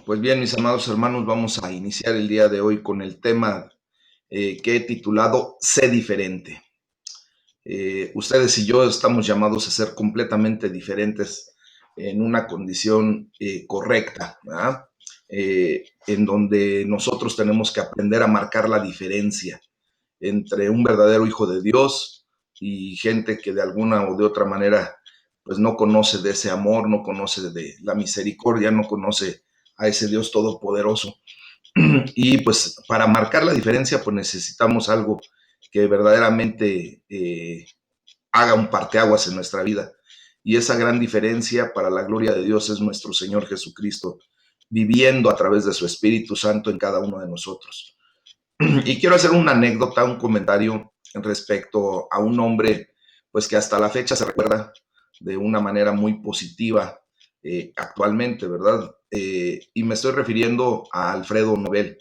Pues bien, mis amados hermanos, vamos a iniciar el día de hoy con el tema que he titulado Sé diferente. Ustedes y yo estamos llamados a ser completamente diferentes en una condición correcta, ¿verdad? En donde nosotros tenemos que aprender a marcar la diferencia entre un verdadero hijo de Dios y gente que de alguna o de otra manera pues no conoce de ese amor, no conoce de la misericordia, no conoce a ese Dios todopoderoso. Y pues para marcar la diferencia pues necesitamos algo que verdaderamente haga un parteaguas en nuestra vida. Y esa gran diferencia para la gloria de Dios es nuestro Señor Jesucristo, viviendo a través de su Espíritu Santo en cada uno de nosotros. Y quiero hacer una anécdota, un comentario respecto a un hombre, pues que hasta la fecha se recuerda de una manera muy positiva actualmente, ¿verdad? Y me estoy refiriendo a Alfredo Nobel,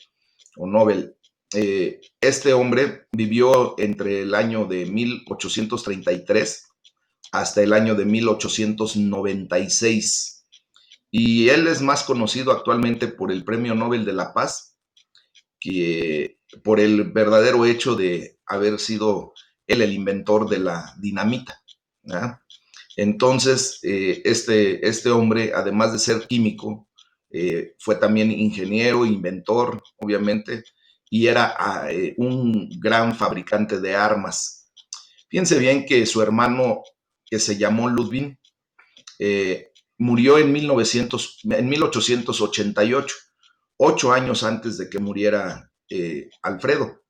o Nobel. Este hombre vivió entre el año de 1833 hasta el año de 1896. Y él es más conocido actualmente por el Premio Nobel de la Paz que por el verdadero hecho de haber sido él el inventor de la dinamita, ¿verdad? Entonces, este hombre, además de ser químico, fue también ingeniero, inventor, obviamente, y era un gran fabricante de armas. Fíjense bien que su hermano, que se llamó Ludwig, murió en 1888, 8 años antes de que muriera Alfredo.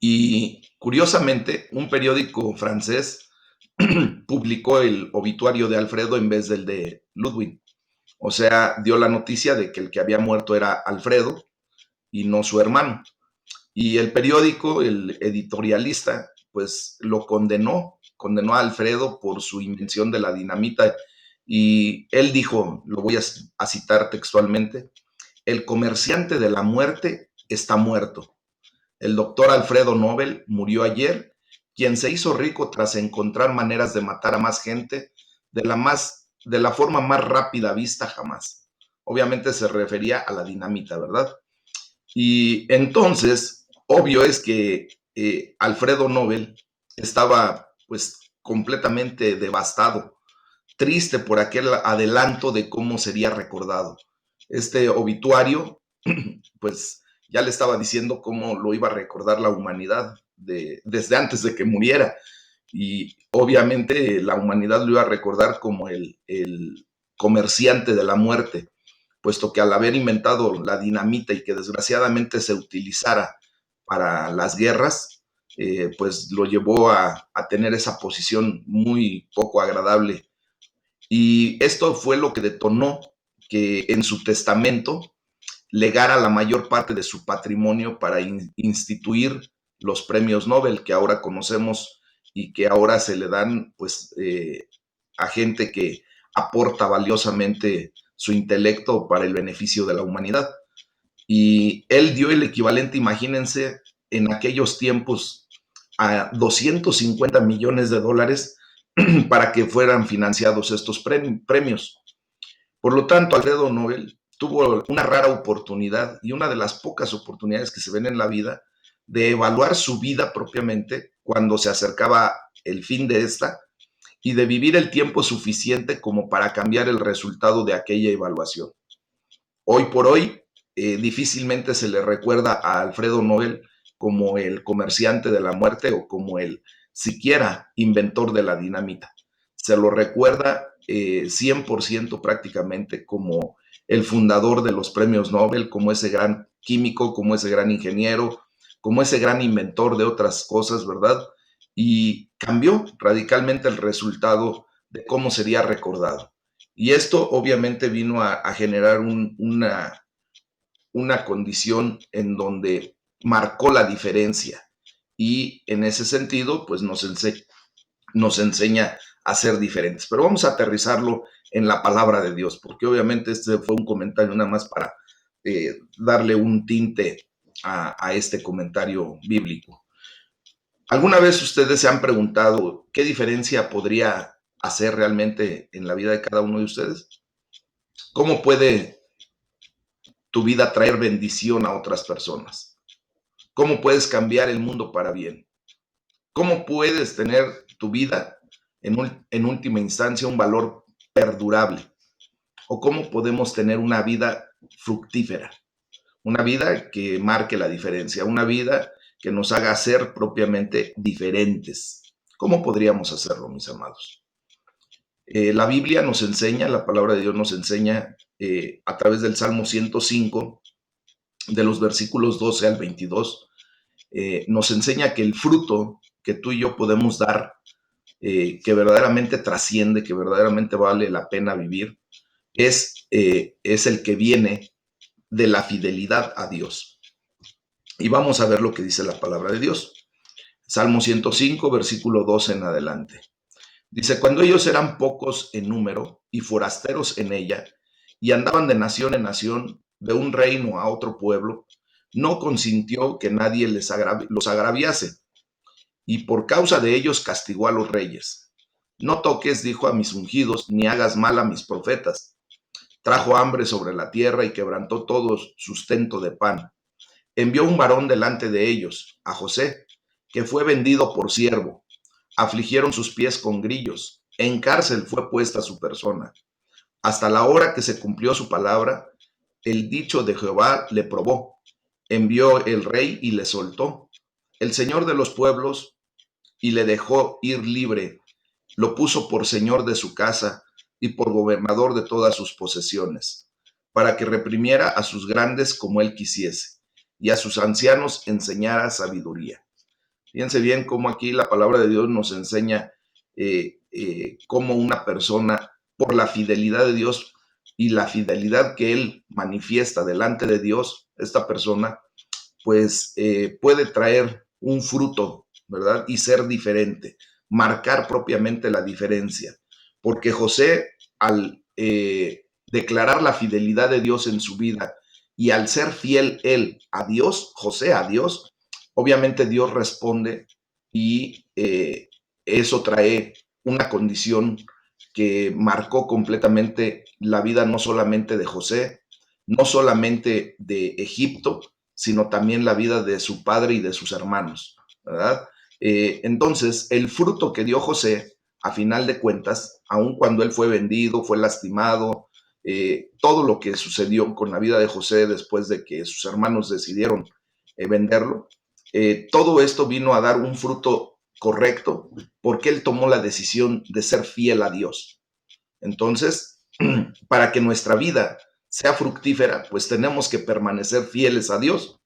Y curiosamente, un periódico francés publicó el obituario de Alfredo en vez del de Ludwig. O sea, dio la noticia de que el que había muerto era Alfredo y no su hermano. Y el periódico, el editorialista, pues lo condenó a Alfredo por su invención de la dinamita. Y él dijo, lo voy a citar textualmente, el comerciante de la muerte está muerto. El doctor Alfredo Nobel murió ayer, quien se hizo rico tras encontrar maneras de matar a más gente de la forma más rápida vista jamás. Obviamente se refería a la dinamita, ¿verdad? Y entonces, obvio es que Alfredo Nobel estaba pues completamente devastado, triste por aquel adelanto de cómo sería recordado. Este obituario, pues ya le estaba diciendo cómo lo iba a recordar la humanidad desde antes de que muriera. Y obviamente la humanidad lo iba a recordar como el comerciante de la muerte, puesto que al haber inventado la dinamita y que desgraciadamente se utilizara para las guerras, pues lo llevó a tener esa posición muy poco agradable. Y esto fue lo que detonó que en su testamento legara la mayor parte de su patrimonio para instituir los premios Nobel que ahora conocemos y que ahora se le dan pues a gente que aporta valiosamente su intelecto para el beneficio de la humanidad. Y él dio el equivalente, imagínense, en aquellos tiempos a 250 millones de dólares para que fueran financiados estos premios. Por lo tanto, Alfredo Nobel tuvo una rara oportunidad y una de las pocas oportunidades que se ven en la vida de evaluar su vida propiamente cuando se acercaba el fin de esta y de vivir el tiempo suficiente como para cambiar el resultado de aquella evaluación. Hoy por hoy, difícilmente se le recuerda a Alfredo Nobel como el comerciante de la muerte o como el siquiera inventor de la dinamita. Se lo recuerda 100% prácticamente como el fundador de los premios Nobel, como ese gran químico, como ese gran ingeniero, como ese gran inventor de otras cosas, ¿verdad? Y cambió radicalmente el resultado de cómo sería recordado. Y esto obviamente vino a generar una condición en donde marcó la diferencia y en ese sentido pues nos enseña a ser diferentes. Pero vamos a aterrizarlo en la palabra de Dios, porque obviamente este fue un comentario nada más para darle un tinte a este comentario bíblico. ¿Alguna vez ustedes se han preguntado qué diferencia podría hacer realmente en la vida de cada uno de ustedes? ¿Cómo puede tu vida traer bendición a otras personas? ¿Cómo puedes cambiar el mundo para bien? ¿Cómo puedes tener tu vida en última instancia un valor perdurable? ¿O cómo podemos tener una vida fructífera? Una vida que marque la diferencia, una vida que nos haga ser propiamente diferentes. ¿Cómo podríamos hacerlo, mis amados? La Biblia nos enseña, la palabra de Dios nos enseña a través del Salmo 105, de los versículos 12 al 22, nos enseña que el fruto que tú y yo podemos dar, que verdaderamente trasciende, que verdaderamente vale la pena vivir, es el que viene de la fidelidad a Dios. Y vamos a ver lo que dice la palabra de Dios. Salmo 105, versículo 12 en adelante. Dice, cuando ellos eran pocos en número y forasteros en ella, y andaban de nación en nación, de un reino a otro pueblo, no consintió que nadie los agraviase, y por causa de ellos castigó a los reyes. No toques, dijo, a mis ungidos, ni hagas mal a mis profetas. Trajo hambre sobre la tierra y quebrantó todo sustento de pan. Envió un varón delante de ellos, a José, que fue vendido por siervo. Afligieron sus pies con grillos. En cárcel fue puesta su persona. Hasta la hora que se cumplió su palabra, el dicho de Jehová le probó. Envió el rey y le soltó. El señor de los pueblos y le dejó ir libre. Lo puso por señor de su casa y por gobernador de todas sus posesiones, para que reprimiera a sus grandes como él quisiese, y a sus ancianos enseñara sabiduría. Fíjense bien cómo aquí la palabra de Dios nos enseña cómo una persona, por la fidelidad de Dios y la fidelidad que él manifiesta delante de Dios, esta persona, pues puede traer un fruto, ¿verdad? Y ser diferente, marcar propiamente la diferencia. Porque José, al declarar la fidelidad de Dios en su vida y al ser fiel él a Dios, José a Dios, obviamente Dios responde y eso trae una condición que marcó completamente la vida no solamente de José, no solamente de Egipto, sino también la vida de su padre y de sus hermanos, ¿verdad? Entonces, el fruto que dio José, a final de cuentas, aun cuando él fue vendido, fue lastimado, todo lo que sucedió con la vida de José después de que sus hermanos decidieron venderlo, todo esto vino a dar un fruto correcto porque él tomó la decisión de ser fiel a Dios. Entonces, para que nuestra vida sea fructífera, pues tenemos que permanecer fieles a Dios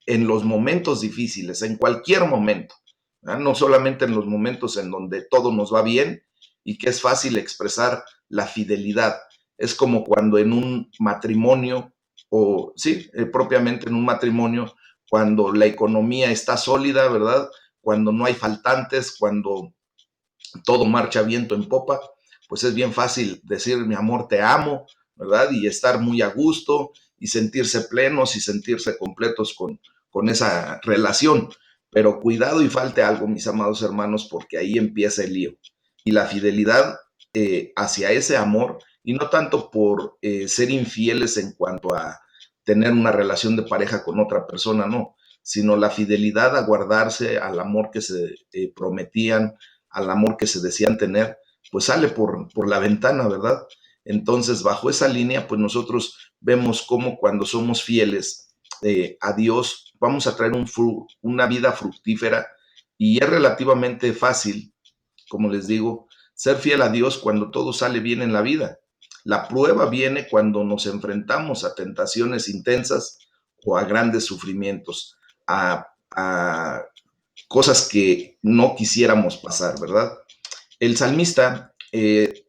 en los momentos difíciles, en cualquier momento, ¿verdad? No solamente en los momentos en donde todo nos va bien y que es fácil expresar la fidelidad. Es como cuando en un matrimonio, o sí, propiamente en un matrimonio, cuando la economía está sólida, ¿verdad? Cuando no hay faltantes, cuando todo marcha viento en popa, pues es bien fácil decir, mi amor, te amo, ¿verdad? Y estar muy a gusto y sentirse plenos y sentirse completos con esa relación. Pero cuidado y falte algo, mis amados hermanos, porque ahí empieza el lío. Y la fidelidad hacia ese amor, y no tanto por ser infieles en cuanto a tener una relación de pareja con otra persona, no, sino la fidelidad a guardarse al amor que se prometían, al amor que se decían tener, pues sale por la ventana, ¿verdad? Entonces, bajo esa línea, pues nosotros vemos cómo cuando somos fieles a Dios, vamos a traer una vida fructífera y es relativamente fácil, como les digo, ser fiel a Dios cuando todo sale bien en la vida. La prueba viene cuando nos enfrentamos a tentaciones intensas o a grandes sufrimientos, a cosas que no quisiéramos pasar, ¿verdad? El salmista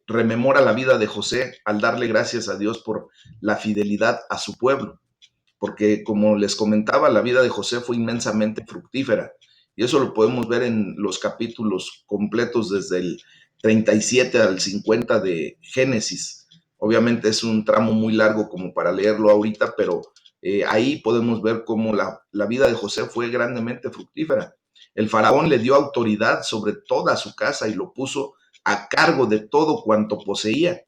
rememora la vida de José al darle gracias a Dios por la fidelidad a su pueblo, porque como les comentaba, la vida de José fue inmensamente fructífera, y eso lo podemos ver en los capítulos completos desde el 37 al 50 de Génesis. Obviamente es un tramo muy largo como para leerlo ahorita, pero ahí podemos ver cómo la vida de José fue grandemente fructífera. El faraón le dio autoridad sobre toda su casa y lo puso a cargo de todo cuanto poseía.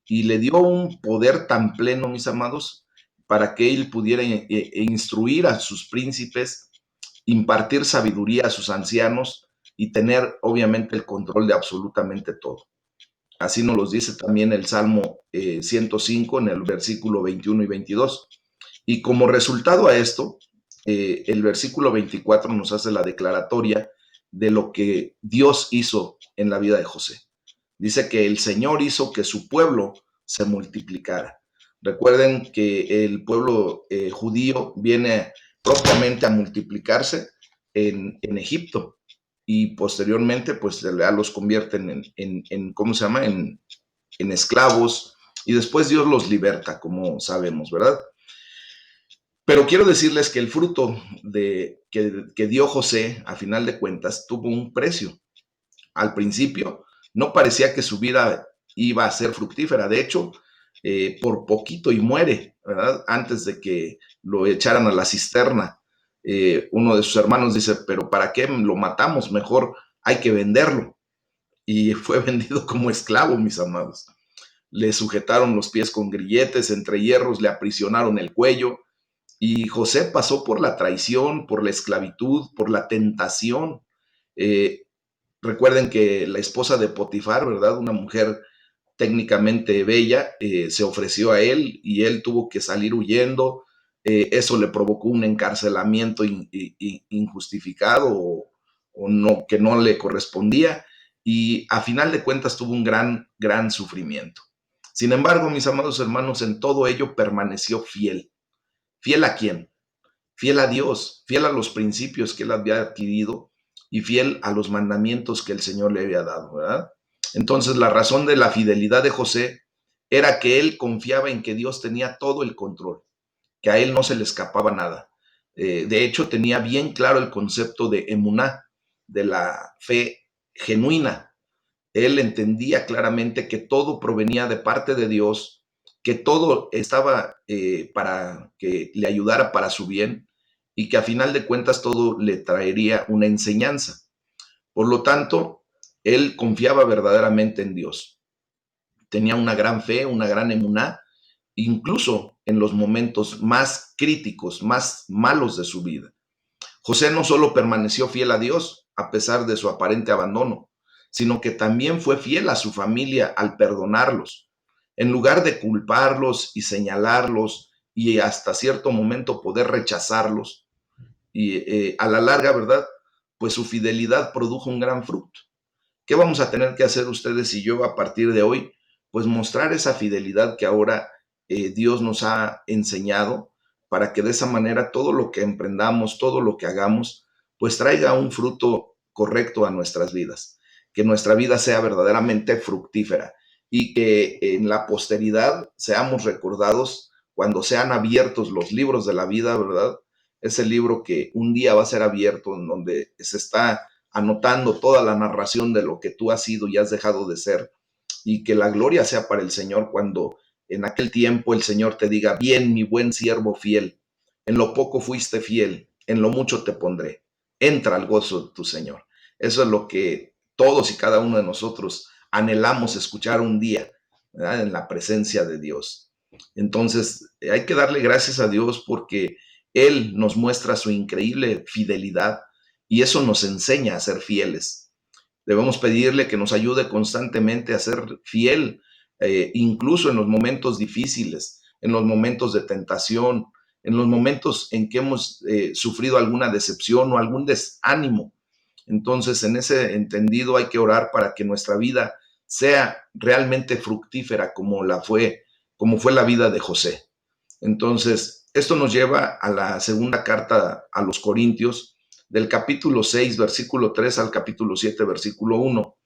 Y le dio un poder tan pleno, mis amados, para que él pudiera instruir a sus príncipes, impartir sabiduría a sus ancianos y tener obviamente el control de absolutamente todo. Así nos lo dice también el Salmo 105 en el versículo 21 y 22. Y como resultado a esto, el versículo 24 nos hace la declaratoria de lo que Dios hizo en la vida de José. Dice que el Señor hizo que su pueblo se multiplicara. Recuerden que el pueblo judío viene propiamente a multiplicarse en Egipto y posteriormente pues ya los convierten en ¿cómo se llama? En esclavos y después Dios los liberta, como sabemos, ¿verdad? Pero quiero decirles que el fruto que dio José, a final de cuentas, tuvo un precio. Al principio no parecía que su vida iba a ser fructífera. De hecho, por poquito y muere, ¿verdad? Antes de que lo echaran a la cisterna. Uno de sus hermanos dice, pero ¿para qué lo matamos? Mejor hay que venderlo. Y fue vendido como esclavo, mis amados. Le sujetaron los pies con grilletes, entre hierros, le aprisionaron el cuello. Y José pasó por la traición, por la esclavitud, por la tentación. Eh, Recuerden que la esposa de Potifar, ¿verdad? Una mujer técnicamente bella, se ofreció a él y él tuvo que salir huyendo. Eso le provocó un encarcelamiento injustificado o no, que no le correspondía y a final de cuentas tuvo un gran sufrimiento. Sin embargo, mis amados hermanos, en todo ello permaneció fiel. ¿Fiel a quién? Fiel a Dios, fiel a los principios que él había adquirido y fiel a los mandamientos que el Señor le había dado, ¿verdad? Entonces, la razón de la fidelidad de José era que él confiaba en que Dios tenía todo el control, que a él no se le escapaba nada. De hecho, tenía bien claro el concepto de emuná, de la fe genuina. Él entendía claramente que todo provenía de parte de Dios, que todo estaba para que le ayudara para su bien y que a final de cuentas todo le traería una enseñanza. Por lo tanto, él confiaba verdaderamente en Dios. Tenía una gran fe, una gran emuná, incluso en los momentos más críticos, más malos de su vida. José no solo permaneció fiel a Dios a pesar de su aparente abandono, sino que también fue fiel a su familia al perdonarlos. En lugar de culparlos y señalarlos y hasta cierto momento poder rechazarlos, y a la larga, ¿verdad? Pues su fidelidad produjo un gran fruto. ¿Qué vamos a tener que hacer ustedes y yo a partir de hoy? Pues mostrar esa fidelidad que ahora Dios nos ha enseñado para que de esa manera todo lo que emprendamos, todo lo que hagamos, pues traiga un fruto correcto a nuestras vidas, que nuestra vida sea verdaderamente fructífera y que en la posteridad seamos recordados cuando sean abiertos los libros de la vida, ¿verdad? Ese libro que un día va a ser abierto en donde se está anotando toda la narración de lo que tú has sido y has dejado de ser, y que la gloria sea para el Señor cuando en aquel tiempo el Señor te diga, bien, mi buen siervo fiel, en lo poco fuiste fiel, en lo mucho te pondré, entra al gozo de tu Señor. Eso es lo que todos y cada uno de nosotros anhelamos escuchar un día, ¿verdad? En la presencia de Dios. Entonces, hay que darle gracias a Dios porque Él nos muestra su increíble fidelidad y eso nos enseña a ser fieles. Debemos pedirle que nos ayude constantemente a ser fiel, incluso en los momentos difíciles, en los momentos de tentación, en los momentos en que hemos sufrido alguna decepción o algún desánimo. Entonces, en ese entendido hay que orar para que nuestra vida sea realmente fructífera como fue la vida de José. Entonces, esto nos lleva a la segunda carta a los Corintios, del capítulo 6, versículo 3 al capítulo 7, versículo 1,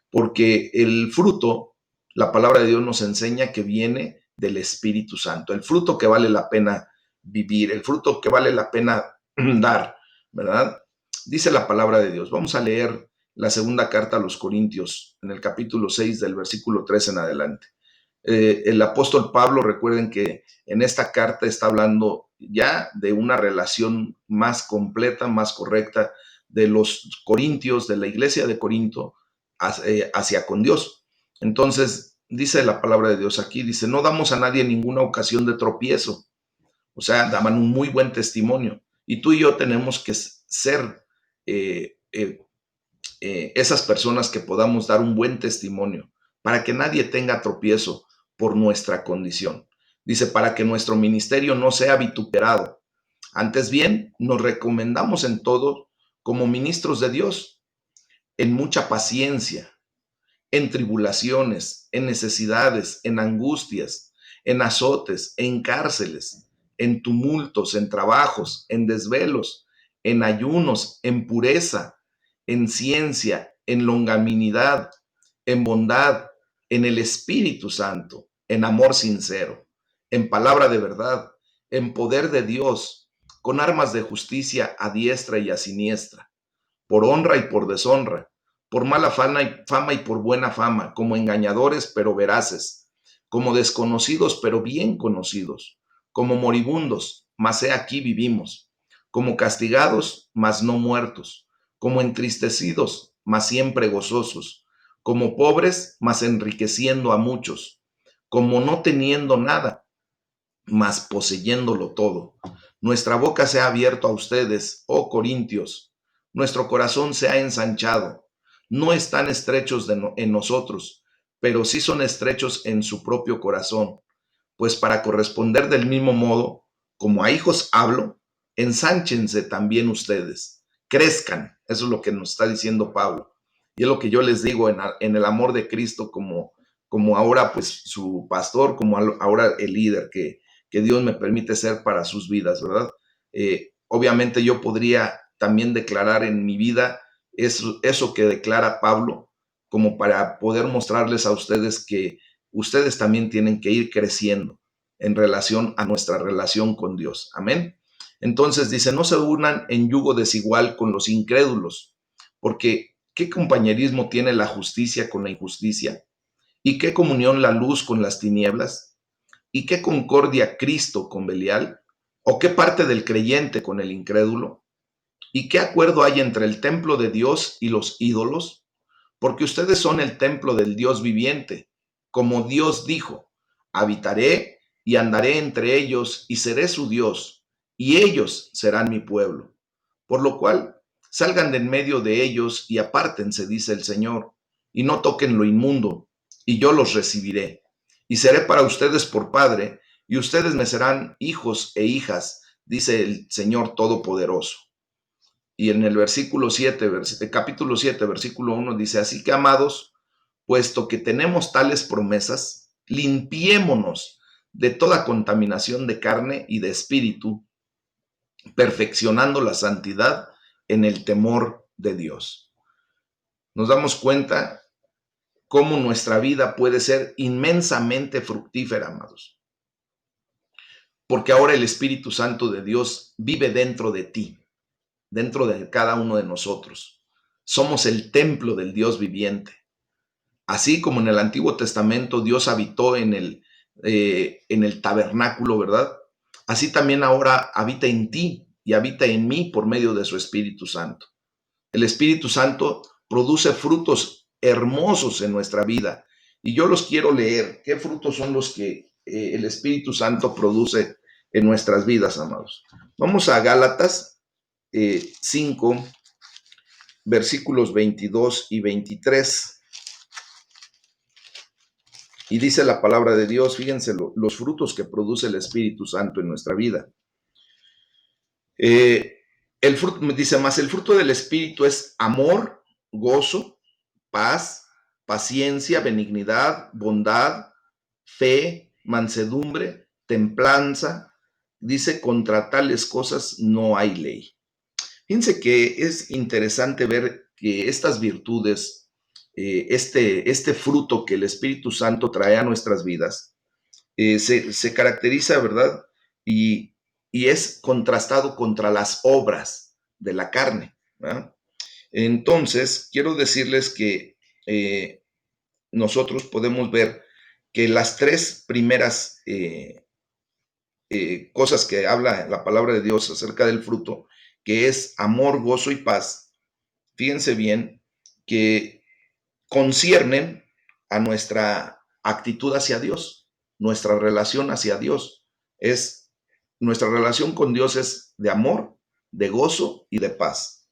porque el fruto, la palabra de Dios nos enseña que viene del Espíritu Santo, el fruto que vale la pena vivir, el fruto que vale la pena dar, ¿verdad? Dice la palabra de Dios. Vamos a leer la segunda carta a los Corintios, en el capítulo 6, del versículo 3 en adelante. El apóstol Pablo, recuerden que en esta carta está hablando ya de una relación más completa, más correcta de los corintios, de la iglesia de Corinto, hacia con Dios. Entonces, dice la palabra de Dios aquí, dice, no damos a nadie ninguna ocasión de tropiezo, O sea, daban un muy buen testimonio. Y tú y yo tenemos que ser esas personas que podamos dar un buen testimonio para que nadie tenga tropiezo por nuestra condición. Dice, para que nuestro ministerio no sea vituperado. Antes bien, nos recomendamos en todo como ministros de Dios, en mucha paciencia, en tribulaciones, en necesidades, en angustias, en azotes, en cárceles, en tumultos, en trabajos, en desvelos, en ayunos, en pureza, en ciencia, en longanimidad, en bondad, en el Espíritu Santo, en amor sincero, en palabra de verdad, en poder de Dios, con armas de justicia a diestra y a siniestra, por honra y por deshonra, por mala fama y por buena fama, como engañadores pero veraces, como desconocidos pero bien conocidos, como moribundos, mas he aquí vivimos, como castigados, mas no muertos, como entristecidos, mas siempre gozosos, como pobres, mas enriqueciendo a muchos, como no teniendo nada, mas poseyéndolo todo. Nuestra boca se ha abierto a ustedes, oh Corintios, nuestro corazón se ha ensanchado. No están estrechos en nosotros, pero sí son estrechos en su propio corazón, pues para corresponder del mismo modo, como a hijos hablo, ensánchense también ustedes, crezcan. Eso es lo que nos está diciendo Pablo. Y es lo que yo les digo en el amor de Cristo, como ahora pues su pastor, como ahora el líder que Dios me permite ser para sus vidas, ¿verdad? Obviamente yo podría también declarar en mi vida eso que declara Pablo, como para poder mostrarles a ustedes que ustedes también tienen que ir creciendo en relación a nuestra relación con Dios. Amén. Entonces dice, no se unan en yugo desigual con los incrédulos, porque ¿qué compañerismo tiene la justicia con la injusticia? ¿Y qué comunión la luz con las tinieblas? ¿Y qué concordia Cristo con Belial? ¿O qué parte del creyente con el incrédulo? ¿Y qué acuerdo hay entre el templo de Dios y los ídolos? Porque ustedes son el templo del Dios viviente. Como Dios dijo, habitaré y andaré entre ellos y seré su Dios, y ellos serán mi pueblo. Por lo cual, salgan de en medio de ellos y apártense, dice el Señor, y no toquen lo inmundo, y yo los recibiré. Y seré para ustedes por padre, y ustedes me serán hijos e hijas, dice el Señor Todopoderoso. Y en el versículo 7, capítulo 7, versículo 1 dice, así que amados, puesto que tenemos tales promesas, limpiémonos de toda contaminación de carne y de espíritu, perfeccionando la santidad en el temor de Dios. Nos damos cuenta cómo nuestra vida puede ser inmensamente fructífera, amados, porque ahora el Espíritu Santo de Dios vive dentro de ti, dentro de cada uno de nosotros. Somos el templo del Dios viviente. Así como en el Antiguo Testamento Dios habitó en el tabernáculo, ¿verdad? Así también ahora habita en ti y habita en mí por medio de su Espíritu Santo. El Espíritu Santo produce frutos hermosos en nuestra vida. Y yo los quiero leer. ¿Qué frutos son los que el Espíritu Santo produce en nuestras vidas, amados? Vamos a Gálatas 5, versículos 22 y 23. Y dice la palabra de Dios, fíjense los frutos que produce el Espíritu Santo en nuestra vida. El fruto, dice más, el fruto del Espíritu es amor, gozo, paz, paciencia, benignidad, bondad, fe, mansedumbre, templanza. Dice, contra tales cosas no hay ley. Fíjense que es interesante ver que estas virtudes, este fruto que el Espíritu Santo trae a nuestras vidas, se caracteriza, ¿verdad? Y, y es contrastado contra las obras de la carne, ¿verdad? Entonces, quiero decirles que nosotros podemos ver que las tres primeras cosas que habla la palabra de Dios acerca del fruto, que es amor, gozo y paz, fíjense bien que conciernen a nuestra actitud hacia Dios, nuestra relación hacia Dios. Es nuestra relación con Dios es de amor, de gozo y de paz.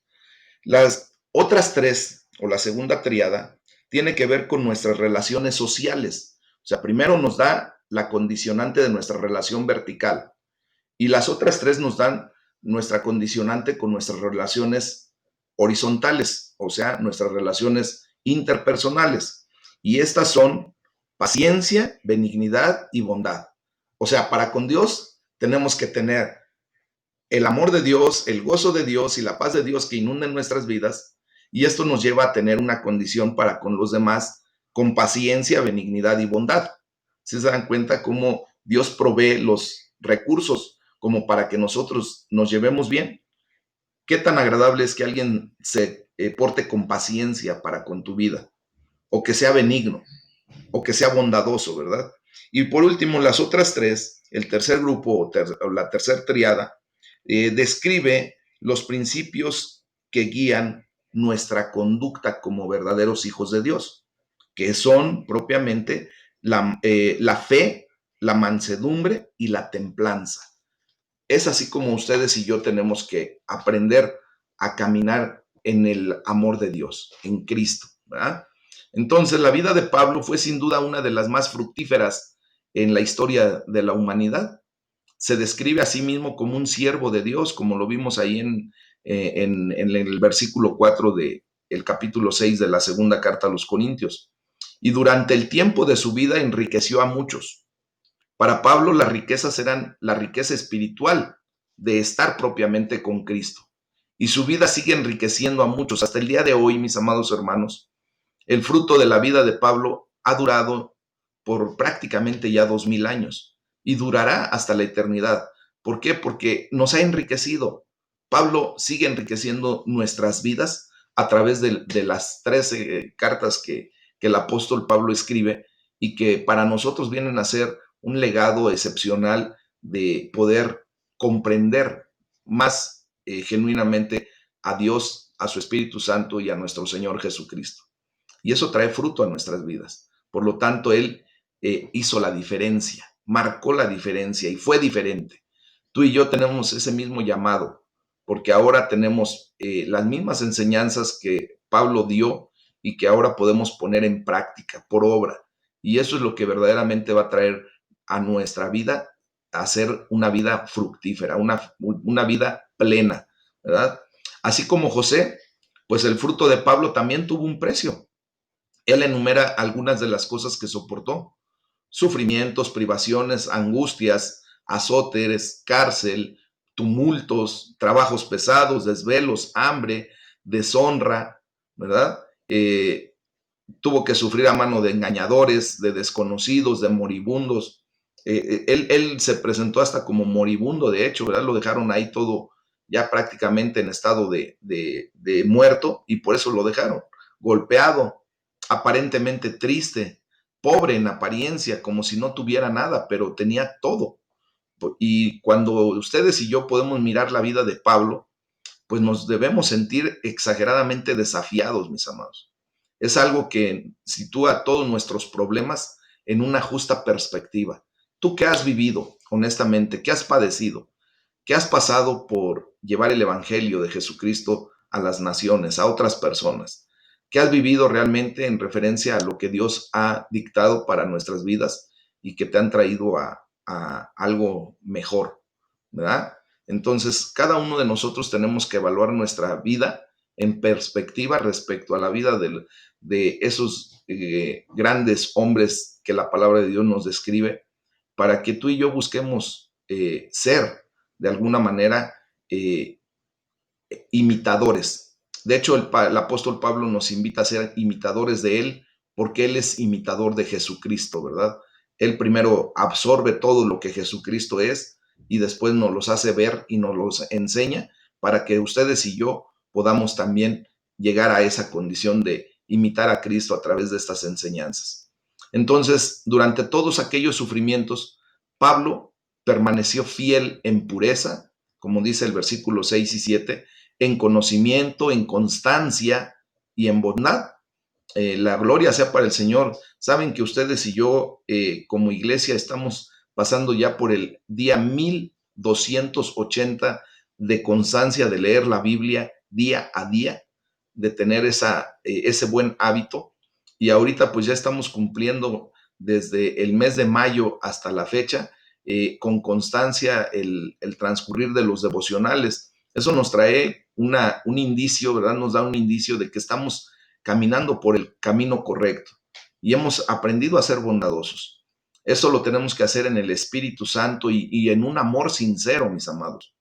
Las otras tres, o la segunda tríada, tiene que ver con nuestras relaciones sociales. O sea, primero nos da la condicionante de nuestra relación vertical y las otras tres nos dan nuestra condicionante con nuestras relaciones horizontales, o sea, nuestras relaciones interpersonales. Y estas son paciencia, benignidad y bondad. O sea, para con Dios tenemos que tener el amor de Dios, el gozo de Dios y la paz de Dios que inunden nuestras vidas. Y esto nos lleva a tener una condición para con los demás con paciencia, benignidad y bondad. ¿Se dan cuenta cómo Dios provee los recursos como para que nosotros nos llevemos bien? ¿Qué tan agradable es que alguien se porte con paciencia para con tu vida? O que sea benigno, o que sea bondadoso, ¿verdad? Y por último, las otras tres, el tercer grupo o la tercera triada, describe los principios que guían nuestra conducta como verdaderos hijos de Dios, que son propiamente la fe, la mansedumbre y la templanza. Es así como ustedes y yo tenemos que aprender a caminar en el amor de Dios, en Cristo, ¿verdad? Entonces, la vida de Pablo fue sin duda una de las más fructíferas en la historia de la humanidad. Se describe a sí mismo como un siervo de Dios, como lo vimos ahí en el versículo 4 del capítulo 6 de la segunda carta a los Corintios. Y durante el tiempo de su vida enriqueció a muchos. Para Pablo las riquezas eran la riqueza espiritual de estar propiamente con Cristo. Y su vida sigue enriqueciendo a muchos. Hasta el día de hoy, mis amados hermanos, el fruto de la vida de Pablo ha durado por prácticamente ya 2000 años y durará hasta la eternidad. ¿Por qué? Porque nos ha enriquecido. Pablo sigue enriqueciendo nuestras vidas a través de las 13 cartas que el apóstol Pablo escribe y que para nosotros vienen a ser un legado excepcional de poder comprender más genuinamente a Dios, a su Espíritu Santo y a nuestro Señor Jesucristo. Y eso trae fruto a nuestras vidas. Por lo tanto, Él hizo la diferencia, marcó la diferencia y fue diferente. Tú y yo tenemos ese mismo llamado, porque ahora tenemos las mismas enseñanzas que Pablo dio y que ahora podemos poner en práctica por obra. Y eso es lo que verdaderamente va a traer a nuestra vida a ser una vida fructífera, una vida plena, ¿verdad? Así como José, pues el fruto de Pablo también tuvo un precio. Él enumera algunas de las cosas que soportó: sufrimientos, privaciones, angustias, azotes, cárcel, tumultos, trabajos pesados, desvelos, hambre, deshonra, ¿verdad? Tuvo que sufrir a mano de engañadores, de desconocidos, de moribundos. Él se presentó hasta como moribundo, de hecho, ¿verdad? Lo dejaron ahí todo ya prácticamente en estado de muerto y por eso lo dejaron, golpeado, aparentemente triste, pobre en apariencia, como si no tuviera nada, pero tenía todo. Y cuando ustedes y yo podemos mirar la vida de Pablo, pues nos debemos sentir exageradamente desafiados, mis amados. Es algo que sitúa todos nuestros problemas en una justa perspectiva. ¿Tú qué has vivido, honestamente? ¿Qué has padecido? ¿Qué has pasado por llevar el Evangelio de Jesucristo a las naciones, a otras personas? ¿Qué has vivido realmente en referencia a lo que Dios ha dictado para nuestras vidas y que te han traído a algo mejor, ¿verdad? Entonces, cada uno de nosotros tenemos que evaluar nuestra vida en perspectiva respecto a la vida de esos grandes hombres que la palabra de Dios nos describe, para que tú y yo busquemos ser de alguna manera eh, imitadores. De hecho, el apóstol Pablo nos invita a ser imitadores de él porque él es imitador de Jesucristo, ¿verdad? Él primero absorbe todo lo que Jesucristo es y después nos los hace ver y nos los enseña para que ustedes y yo podamos también llegar a esa condición de imitar a Cristo a través de estas enseñanzas. Entonces, durante todos aquellos sufrimientos, Pablo permaneció fiel en pureza, como dice el versículo 6 y 7, en conocimiento, en constancia y en bondad. La gloria sea para el Señor. Saben que ustedes y yo como iglesia estamos pasando ya por el día 1000 280 de constancia de leer la Biblia día a día, de tener ese buen hábito. Y ahorita pues ya estamos cumpliendo desde el mes de mayo hasta la fecha, con constancia el transcurrir de los devocionales. Eso nos trae un indicio, ¿verdad? Nos da un indicio de que estamos caminando por el camino correcto y hemos aprendido a ser bondadosos. Eso lo tenemos que hacer en el Espíritu Santo y en un amor sincero, mis amados,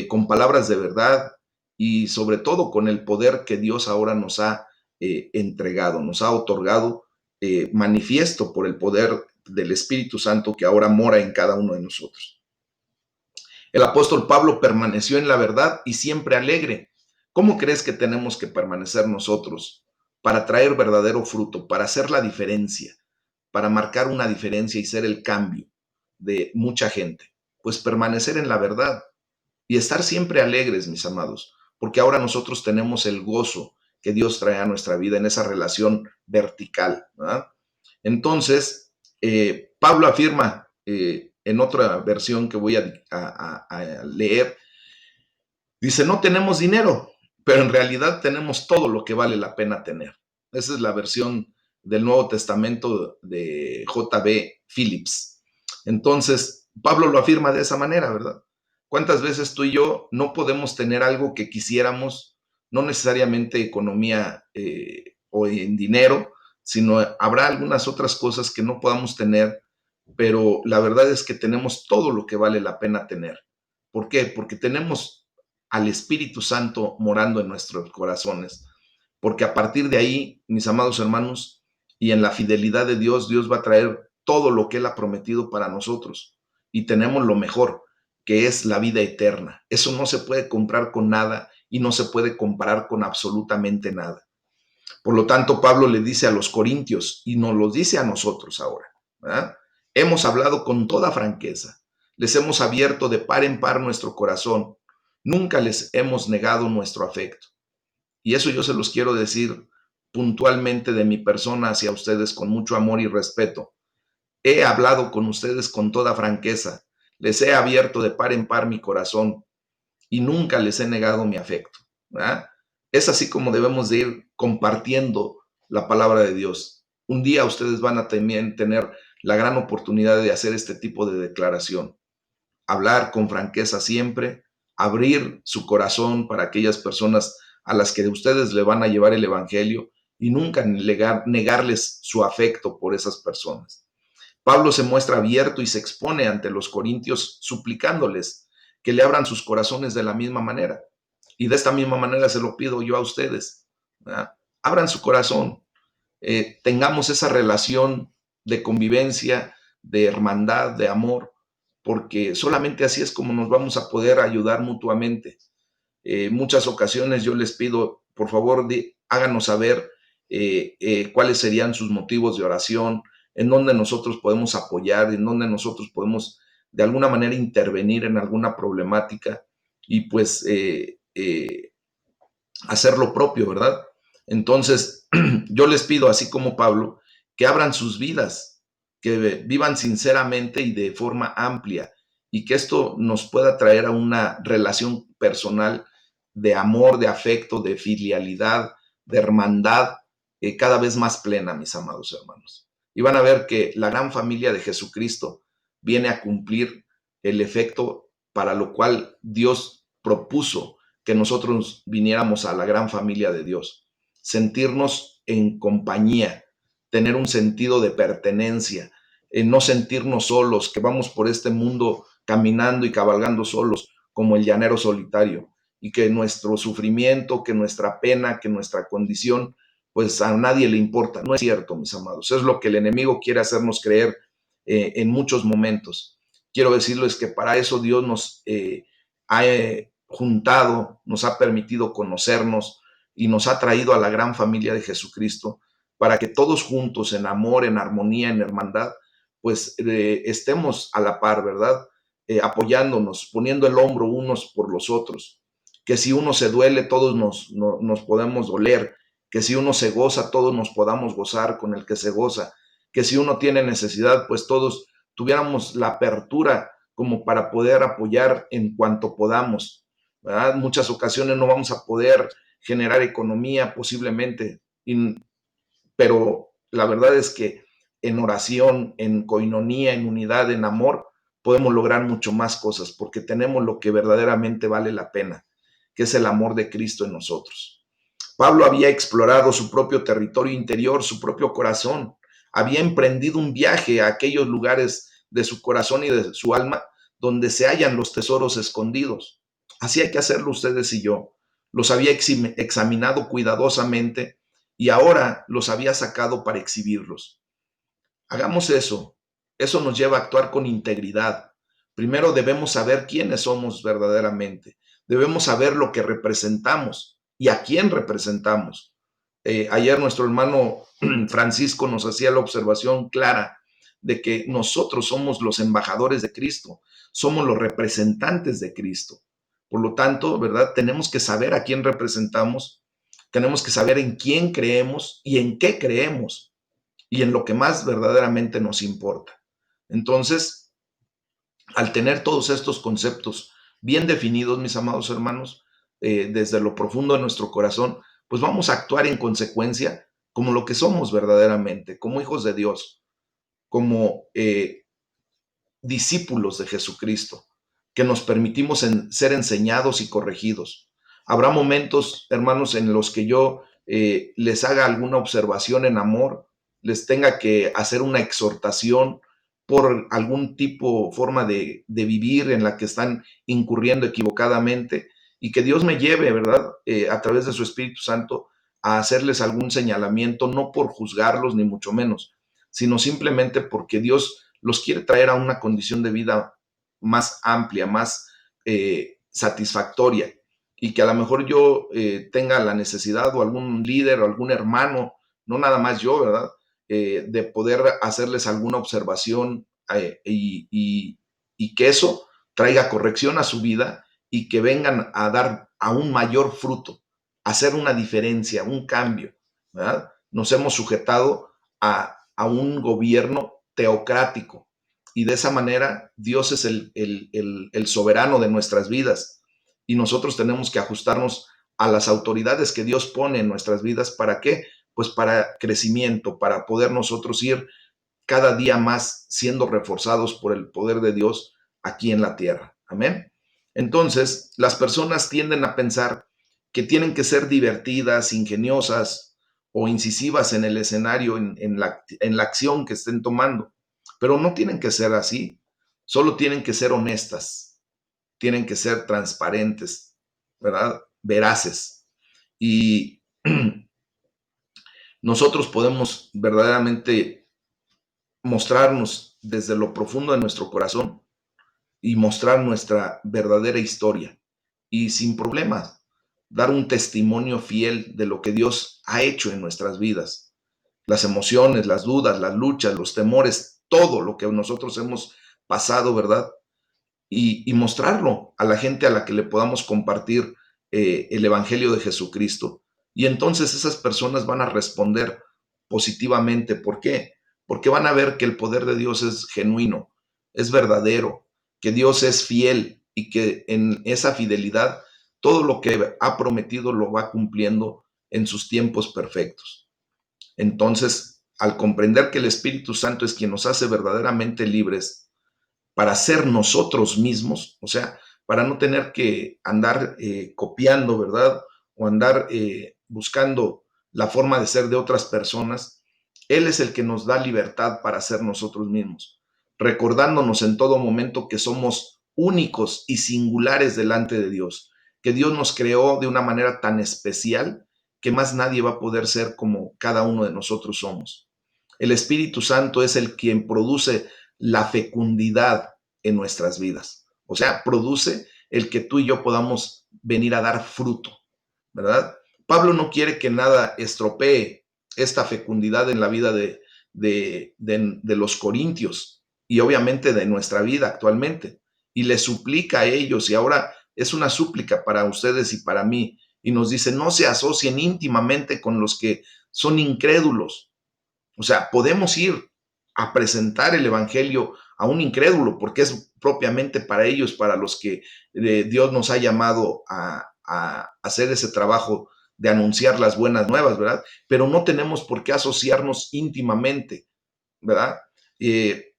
con palabras de verdad y sobre todo con el poder que Dios ahora nos ha entregado, nos ha otorgado, manifiesto por el poder del Espíritu Santo que ahora mora en cada uno de nosotros. El apóstol Pablo permaneció en la verdad y siempre alegre. ¿Cómo crees que tenemos que permanecer nosotros para traer verdadero fruto, para hacer la diferencia, para marcar una diferencia y ser el cambio de mucha gente? Pues permanecer en la verdad y estar siempre alegres, mis amados, porque ahora nosotros tenemos el gozo que Dios trae a nuestra vida en esa relación vertical, ¿verdad? Entonces, Pablo afirma en otra versión que voy a leer, dice, no tenemos dinero, pero en realidad tenemos todo lo que vale la pena tener. Esa es la versión del Nuevo Testamento de J.B. Phillips. Entonces, Pablo lo afirma de esa manera, ¿verdad? ¿Cuántas veces tú y yo no podemos tener algo que quisiéramos, no necesariamente economía o en dinero, sino habrá algunas otras cosas que no podamos tener, pero la verdad es que tenemos todo lo que vale la pena tener. ¿Por qué? Porque tenemos al Espíritu Santo morando en nuestros corazones. Porque a partir de ahí, mis amados hermanos, y en la fidelidad de Dios, Dios va a traer todo lo que Él ha prometido para nosotros. Y tenemos lo mejor, que es la vida eterna. Eso no se puede comprar con nada y no se puede comparar con absolutamente nada. Por lo tanto, Pablo le dice a los corintios y nos lo dice a nosotros ahora, ¿verdad? Hemos hablado con toda franqueza, les hemos abierto de par en par nuestro corazón, nunca les hemos negado nuestro afecto. Y eso yo se los quiero decir puntualmente de mi persona hacia ustedes con mucho amor y respeto. He hablado con ustedes con toda franqueza, les he abierto de par en par mi corazón y nunca les he negado mi afecto, ¿verdad? Es así como debemos de ir compartiendo la palabra de Dios. Un día ustedes van a también tener la gran oportunidad de hacer este tipo de declaración. Hablar con franqueza siempre, abrir su corazón para aquellas personas a las que ustedes le van a llevar el evangelio y nunca negarles su afecto por esas personas. Pablo se muestra abierto y se expone ante los corintios suplicándoles que le abran sus corazones de la misma manera. Y de esta misma manera se lo pido yo a ustedes, ¿verdad? Abran su corazón, tengamos esa relación de convivencia, de hermandad, de amor, porque solamente así es como nos vamos a poder ayudar mutuamente. Muchas ocasiones yo les pido, por favor, háganos saber cuáles serían sus motivos de oración, en dónde nosotros podemos apoyar, en dónde nosotros podemos de alguna manera intervenir en alguna problemática y pues hacer lo propio, ¿verdad? Entonces, yo les pido, así como Pablo, que abran sus vidas, que vivan sinceramente y de forma amplia y que esto nos pueda traer a una relación personal de amor, de afecto, de filialidad, de hermandad, cada vez más plena, mis amados hermanos. Y van a ver que la gran familia de Jesucristo viene a cumplir el efecto para lo cual Dios propuso que nosotros viniéramos a la gran familia de Dios, sentirnos en compañía, tener un sentido de pertenencia, no sentirnos solos, que vamos por este mundo caminando y cabalgando solos como el llanero solitario, y que nuestro sufrimiento, que nuestra pena, que nuestra condición, pues a nadie le importa. No es cierto, mis amados. Es lo que el enemigo quiere hacernos creer en muchos momentos. Quiero decirles que para eso Dios nos ha juntado, nos ha permitido conocernos y nos ha traído a la gran familia de Jesucristo para que todos juntos en amor, en armonía, en hermandad, pues estemos a la par, ¿verdad? Apoyándonos, poniendo el hombro unos por los otros. Que si uno se duele, todos nos podemos doler. Que si uno se goza, todos nos podamos gozar con el que se goza. Que si uno tiene necesidad, pues todos tuviéramos la apertura como para poder apoyar en cuanto podamos, ¿verdad? Muchas ocasiones no vamos a poder generar economía posiblemente, pero la verdad es que en oración, en coinonía, en unidad, en amor, podemos lograr mucho más cosas porque tenemos lo que verdaderamente vale la pena, que es el amor de Cristo en nosotros. Pablo había explorado su propio territorio interior, su propio corazón, había emprendido un viaje a aquellos lugares de su corazón y de su alma donde se hallan los tesoros escondidos. Así hay que hacerlo ustedes y yo. Los había examinado cuidadosamente y ahora los había sacado para exhibirlos. Hagamos eso. Eso nos lleva a actuar con integridad. Primero debemos saber quiénes somos verdaderamente. Debemos saber lo que representamos y a quién representamos. Ayer nuestro hermano Francisco nos hacía la observación clara de que nosotros somos los embajadores de Cristo, somos los representantes de Cristo. Por lo tanto, ¿verdad? Tenemos que saber a quién representamos, tenemos que saber en quién creemos y en qué creemos y en lo que más verdaderamente nos importa. Entonces, al tener todos estos conceptos bien definidos, mis amados hermanos, desde lo profundo de nuestro corazón, pues vamos a actuar en consecuencia como lo que somos verdaderamente, como hijos de Dios, como discípulos de Jesucristo, que nos permitimos ser enseñados y corregidos. Habrá momentos, hermanos, en los que yo les haga alguna observación en amor, les tenga que hacer una exhortación por algún tipo, forma de vivir en la que están incurriendo equivocadamente y que Dios me lleve, ¿verdad? A través de su Espíritu Santo a hacerles algún señalamiento, no por juzgarlos ni mucho menos, sino simplemente porque Dios los quiere traer a una condición de vida más amplia, más satisfactoria y que a lo mejor yo tenga la necesidad o algún líder o algún hermano, no nada más yo, ¿verdad? De poder hacerles alguna observación y que eso traiga corrección a su vida y que vengan a dar aún mayor fruto, a hacer una diferencia, un cambio, ¿verdad? Nos hemos sujetado a un gobierno teocrático y de esa manera Dios es el soberano de nuestras vidas y nosotros tenemos que ajustarnos a las autoridades que Dios pone en nuestras vidas. ¿Para qué? Pues para crecimiento, para poder nosotros ir cada día más siendo reforzados por el poder de Dios aquí en la tierra. Amén. Entonces, las personas tienden a pensar que tienen que ser divertidas, ingeniosas o incisivas en el escenario, en la acción que estén tomando, pero no tienen que ser así, solo tienen que ser honestas, tienen que ser transparentes, ¿verdad? Veraces. Y nosotros podemos verdaderamente mostrarnos desde lo profundo de nuestro corazón y mostrar nuestra verdadera historia y sin problemas dar un testimonio fiel de lo que Dios ha hecho en nuestras vidas. Las emociones, las dudas, las luchas, los temores, todo lo que nosotros hemos pasado, ¿verdad? Y mostrarlo a la gente a la que le podamos compartir el Evangelio de Jesucristo. Y entonces esas personas van a responder positivamente. ¿Por qué? Porque van a ver que el poder de Dios es genuino, es verdadero, que Dios es fiel y que en esa fidelidad todo lo que ha prometido lo va cumpliendo en sus tiempos perfectos. Entonces, al comprender que el Espíritu Santo es quien nos hace verdaderamente libres, para ser nosotros mismos, o sea, para no tener que andar copiando, ¿verdad? O andar buscando la forma de ser de otras personas. Él es el que nos da libertad para ser nosotros mismos, recordándonos en todo momento que somos únicos y singulares delante de Dios, que Dios nos creó de una manera tan especial que más nadie va a poder ser como cada uno de nosotros somos. El Espíritu Santo es el quien produce la fecundidad en nuestras vidas. O sea, produce el que tú y yo podamos venir a dar fruto, ¿verdad? Pablo no quiere que nada estropee esta fecundidad en la vida de los corintios y obviamente de nuestra vida actualmente. Y le suplica a ellos, y ahora es una súplica para ustedes y para mí, y nos dice, no se asocien íntimamente con los que son incrédulos. O sea, podemos ir a presentar el Evangelio a un incrédulo, porque es propiamente para ellos, para los que Dios nos ha llamado a hacer ese trabajo de anunciar las buenas nuevas, ¿verdad? Pero no tenemos por qué asociarnos íntimamente, ¿verdad? Eh,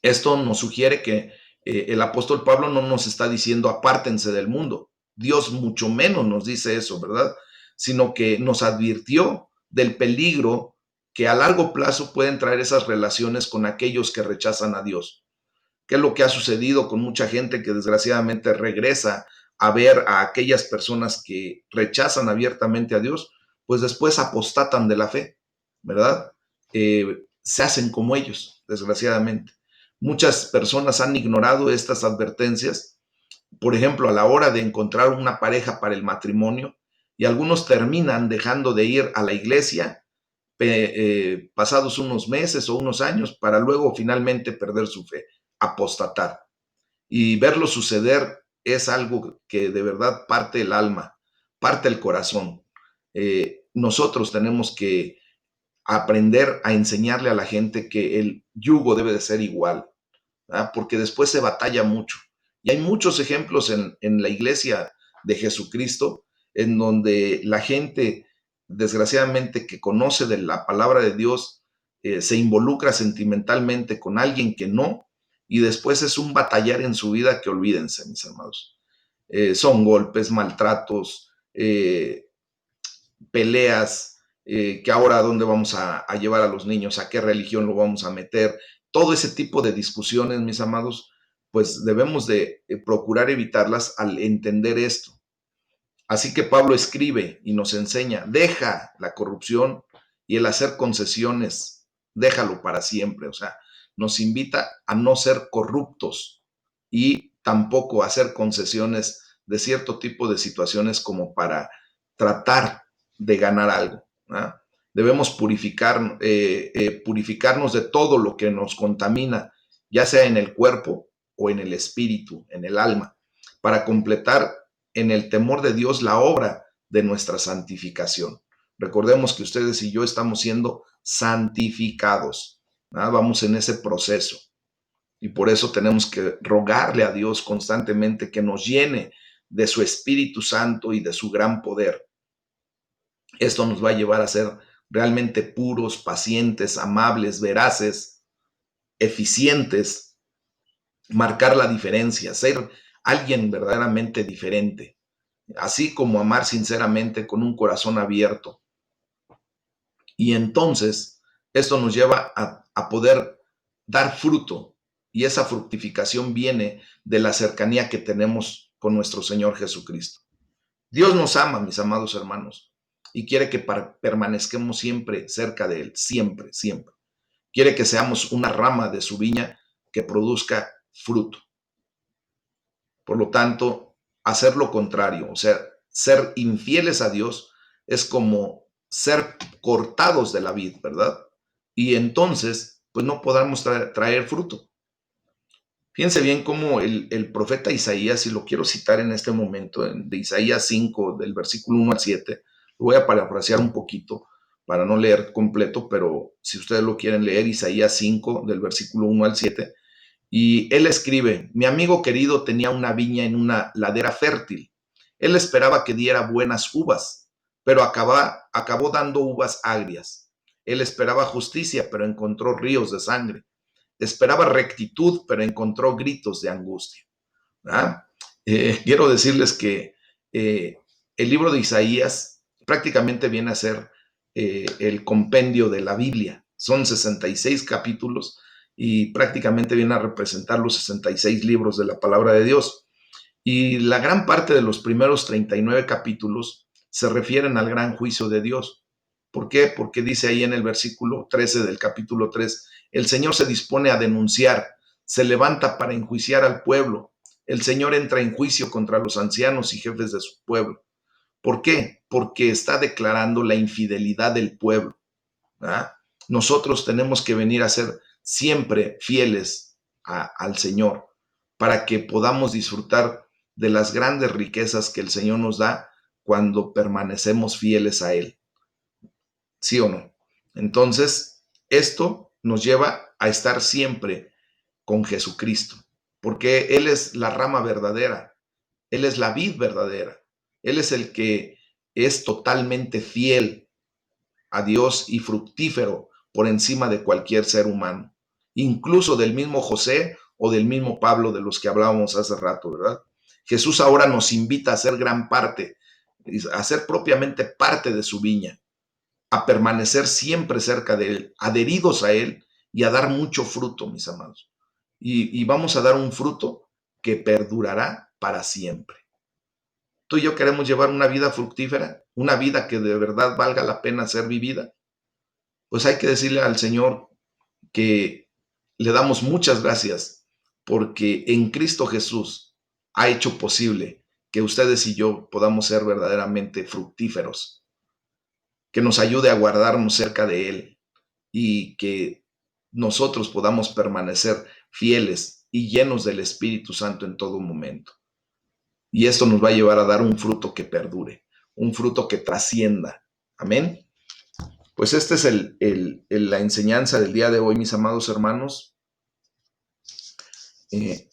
Esto nos sugiere que el apóstol Pablo no nos está diciendo apártense del mundo. Dios mucho menos nos dice eso, ¿verdad? Sino que nos advirtió del peligro que a largo plazo pueden traer esas relaciones con aquellos que rechazan a Dios. ¿Qué es lo que ha sucedido con mucha gente que desgraciadamente regresa a ver a aquellas personas que rechazan abiertamente a Dios? Pues después apostatan de la fe, ¿verdad? Se hacen como ellos, desgraciadamente. Muchas personas han ignorado estas advertencias, por ejemplo, a la hora de encontrar una pareja para el matrimonio, y algunos terminan dejando de ir a la iglesia pasados unos meses o unos años para luego finalmente perder su fe, apostatar. Y verlo suceder es algo que de verdad parte el alma, parte el corazón. Nosotros tenemos que aprender a enseñarle a la gente que el yugo debe de ser igual, ¿verdad? Porque después se batalla mucho. Y hay muchos ejemplos en la iglesia de Jesucristo en donde la gente, desgraciadamente, que conoce de la palabra de Dios, se involucra sentimentalmente con alguien que no, y después es un batallar en su vida que olvídense, mis hermanos. Son golpes, maltratos, peleas, que ahora a dónde vamos a llevar a los niños, a qué religión lo vamos a meter, todo ese tipo de discusiones, mis amados, pues debemos de procurar evitarlas al entender esto. Así que Pablo escribe y nos enseña, deja la corrupción y el hacer concesiones, déjalo para siempre. O sea, nos invita a no ser corruptos y tampoco a hacer concesiones de cierto tipo de situaciones como para tratar de ganar algo, ¿no? Debemos purificarnos de todo lo que nos contamina, ya sea en el cuerpo o en el espíritu, en el alma, para completar en el temor de Dios la obra de nuestra santificación. Recordemos que ustedes y yo estamos siendo santificados, ¿no? Vamos en ese proceso y por eso tenemos que rogarle a Dios constantemente que nos llene de su Espíritu Santo y de su gran poder. Esto nos va a llevar a ser realmente puros, pacientes, amables, veraces, eficientes, marcar la diferencia, ser alguien verdaderamente diferente, así como amar sinceramente con un corazón abierto. Y entonces esto nos lleva a poder dar fruto, y esa fructificación viene de la cercanía que tenemos con nuestro Señor Jesucristo. Dios nos ama, mis amados hermanos, y quiere que permanezcamos siempre cerca de Él, siempre, siempre. Quiere que seamos una rama de su viña que produzca fruto. Por lo tanto, hacer lo contrario, o sea, ser infieles a Dios es como ser cortados de la vid, ¿verdad? Y entonces, pues no podamos traer fruto. Fíjense bien cómo el profeta Isaías, y lo quiero citar en este momento, de Isaías 5, del versículo 1 al 7, lo voy a parafrasear un poquito para no leer completo, pero si ustedes lo quieren leer, Isaías 5, del versículo 1 al 7, y él escribe, mi amigo querido tenía una viña en una ladera fértil. Él esperaba que diera buenas uvas, pero acabó dando uvas agrias. Él esperaba justicia, pero encontró ríos de sangre. Esperaba rectitud, pero encontró gritos de angustia. ¿Ah? Quiero decirles que el libro de Isaías prácticamente viene a ser el compendio de la Biblia. Son 66 capítulos y prácticamente viene a representar los 66 libros de la palabra de Dios. Y la gran parte de los primeros 39 capítulos se refieren al gran juicio de Dios. ¿Por qué? Porque dice ahí en el versículo 13 del capítulo 3, el Señor se dispone a denunciar, se levanta para enjuiciar al pueblo. El Señor entra en juicio contra los ancianos y jefes de su pueblo. ¿Por qué? Porque está declarando la infidelidad del pueblo, ¿verdad? Nosotros tenemos que venir a ser siempre fieles al Señor para que podamos disfrutar de las grandes riquezas que el Señor nos da cuando permanecemos fieles a Él. ¿Sí o no? Entonces, esto nos lleva a estar siempre con Jesucristo, porque Él es la rama verdadera, Él es la vid verdadera, Él es el que es totalmente fiel a Dios y fructífero por encima de cualquier ser humano, incluso del mismo José o del mismo Pablo de los que hablábamos hace rato, ¿verdad? Jesús ahora nos invita a ser gran parte, a ser propiamente parte de su viña, a permanecer siempre cerca de Él, adheridos a Él y a dar mucho fruto, mis amados. Y vamos a dar un fruto que perdurará para siempre. Tú y yo queremos llevar una vida fructífera, una vida que de verdad valga la pena ser vivida. Pues hay que decirle al Señor que le damos muchas gracias porque en Cristo Jesús ha hecho posible que ustedes y yo podamos ser verdaderamente fructíferos, que nos ayude a guardarnos cerca de Él y que nosotros podamos permanecer fieles y llenos del Espíritu Santo en todo momento. Y esto nos va a llevar a dar un fruto que perdure, un fruto que trascienda. Amén. Pues esta es la enseñanza del día de hoy, mis amados hermanos. Eh,